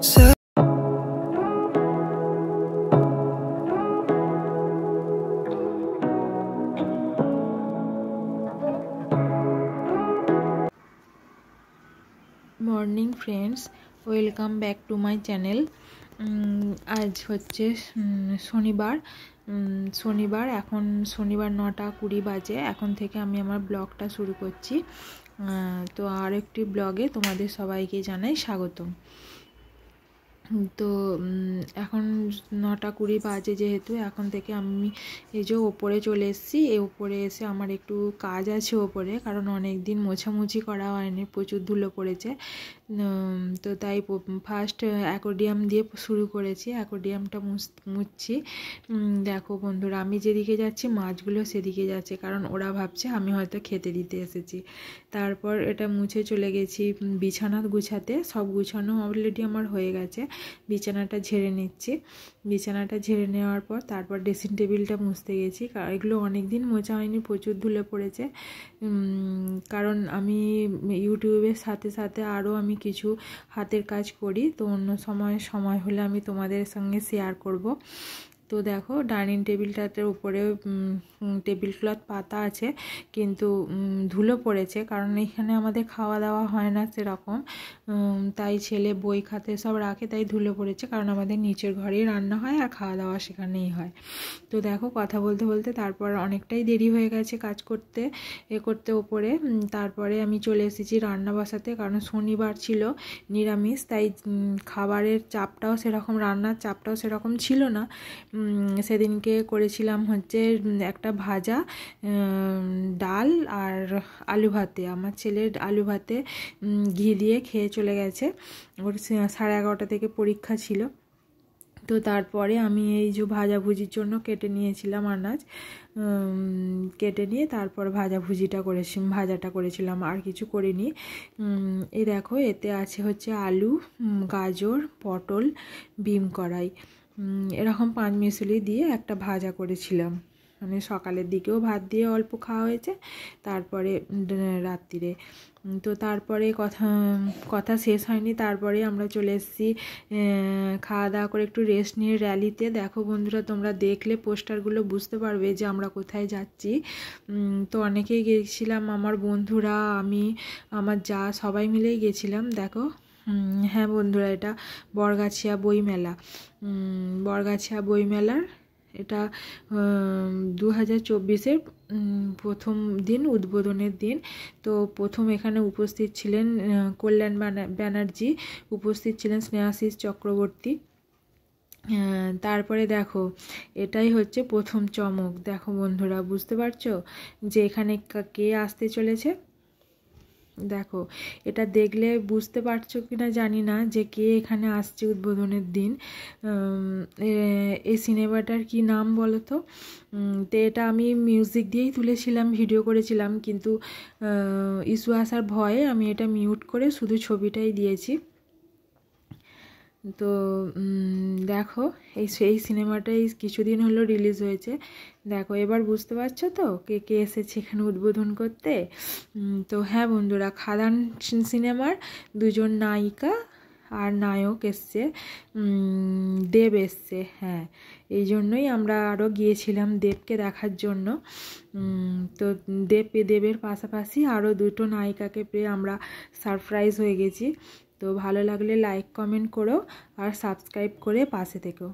So morning friends, welcome back to my channel. আজ হচ্ছে শনিবার এখন শনিবার 9:20 বাজে। এখন থেকে আমি আমার ব্লগটা শুরু করছি। তো আর একটি ব্লগে তোমাদের সবাইকে জানাই স্বাগতম। তো এখন 9:20 বাজে, যেহেতু এখন থেকে আমি এই যে ওপরে চলে এসেছি। এই ওপরে এসে আমার একটু কাজ আছে ওপরে, কারণ অনেক দিন মোছামুছি করা হয়নি, প্রচুর ধুলো পড়েছে। তো তাই ফার্স্ট অ্যাকোডিয়াম দিয়ে শুরু করেছি, অ্যাকোডিয়ামটা মুছছি। দেখো বন্ধুরা, আমি যেদিকে যাচ্ছি মাছগুলো সেদিকে যাচ্ছে, কারণ ওরা ভাবছে আমি হয়তো খেতে দিতে এসেছি। তারপর এটা মুছে চলে গেছি বিছানা গুছাতে। সব গুছানো অলরেডি আমার হয়ে গেছে। বিছানাটা ঝেড়ে নিচ্ছি। বিছানাটা ঝেড়ে নেওয়ার পর তারপর ড্রেসিং টেবিলটা মুছতে গেছি। এগুলো অনেক দিন মোছা হয়নি, প্রচুর ধুলে পড়েছে। কারণ আমি ইউটিউবের সাথে সাথে আরও আমি কিছু হাতের কাজ করি, তো অন্য সময় হলে আমি তোমাদের সঙ্গে শেয়ার করব। তো দেখো, ডাইনিং টেবিলটাতে উপরে টেবিল ক্লথ পাতা আছে, কিন্তু ধুলো পড়েছে, কারণ এখানে আমাদের খাওয়া দাওয়া হয় না সেরকম। তাই ছেলে বই খাতে সব রাখে, তাই ধুলো পড়েছে, কারণ আমাদের নিচের ঘরেই রান্না হয় আর খাওয়া দাওয়া সেখানেই হয়। তো দেখো, কথা বলতে বলতে তারপর অনেকটাই দেরি হয়ে গেছে কাজ করতে ওপরে। তারপরে আমি চলে এসেছি রান্না বসাতে, কারণ শনিবার ছিল, নিরামিষ, তাই খাবারের চাপটাও সেরকম, রান্নার চাপটাও সেরকম ছিল না। সেদিনকে করেছিলাম হচ্ছে একটা ভাজা, ডাল আর আলু ভাতে। আমার ছেলের আলু ভাতে ঘি দিয়ে খেয়ে চলে গেছে, ওর 11:30 থেকে পরীক্ষা ছিল। তো তারপরে আমি এই যে ভাজাভুজির জন্য কেটে নিয়েছিলাম আনাজ, কেটে নিয়ে তারপর ভাজাটা করেছিলাম, আর কিছু করিনি। এই দেখো, এতে আছে হচ্ছে আলু, গাজর, পটল, বিম কড়াই, এরকম 5 মিশালি দিয়ে একটা ভাজা করেছিলাম। মানে সকালের দিকেও ভাত দিয়ে অল্প খাওয়া হয়েছে, তারপরে রাত্রিরে। তো তারপরে কথা শেষ হয়নি, তারপরে আমরা চলে এসেছি খাওয়া দাওয়া করে একটু রেস্ট নিয়ে র্যালিতে। দেখো বন্ধুরা, তোমরা দেখলে পোস্টারগুলো বুঝতে পারবে যে আমরা কোথায় যাচ্ছি। তো অনেকেই গেছিলাম, আমার বন্ধুরা, আমি, আমার যা, সবাই মিলেই গেছিলাম। দেখো, হ্যাঁ বন্ধুরা, এটা বরগাছিয়া বইমেলার এটা 2024-এর প্রথম দিন, উদ্বোধনের দিন। তো প্রথম এখানে উপস্থিত ছিলেন কল্যাণ ব্যানার্জি, উপস্থিত ছিলেন স্নেহাশিস চক্রবর্তী। তারপরে দেখো, এটাই হচ্ছে প্রথম চমক। দেখো বন্ধুরা, বুঝতে পারছো যে এখানে কে আসতে চলেছে? দেখো, এটা দেখলে বুঝতে পারছো কিনা জানি না যে কে এখানে আসছে উদ্বোধনের দিন। এই সিনেমাটার কি নাম বলো তো? তো এটা আমি মিউজিক দিয়েই তুলেছিলাম, ভিডিও করেছিলাম, কিন্তু ইস্যু আসার ভয়ে আমি এটা মিউট করে শুধু ছবিটাই দিয়েছি। তো দেখো, এই সিনেমাটাই কিছুদিন হলো রিলিজ হয়েছে। দেখো, এবার বুঝতে পারছো তো কে কে এসেছে এখানে উদ্বোধন করতে? তো হ্যাঁ বন্ধুরা, খাদান সিনেমার 2জন নায়িকা আর নায়ক এসছে, দেব এসছে। হ্যাঁ, এই জন্যই আমরা আরও গিয়েছিলাম দেবকে দেখার জন্য। তো দেবের পাশাপাশি আরও 2টো নায়িকাকে পেয়ে আমরা সারপ্রাইজ হয়ে গেছি। তো ভালো লাগলে লাইক কমেন্ট করো আর সাবস্ক্রাইব করে পাশে থেকো।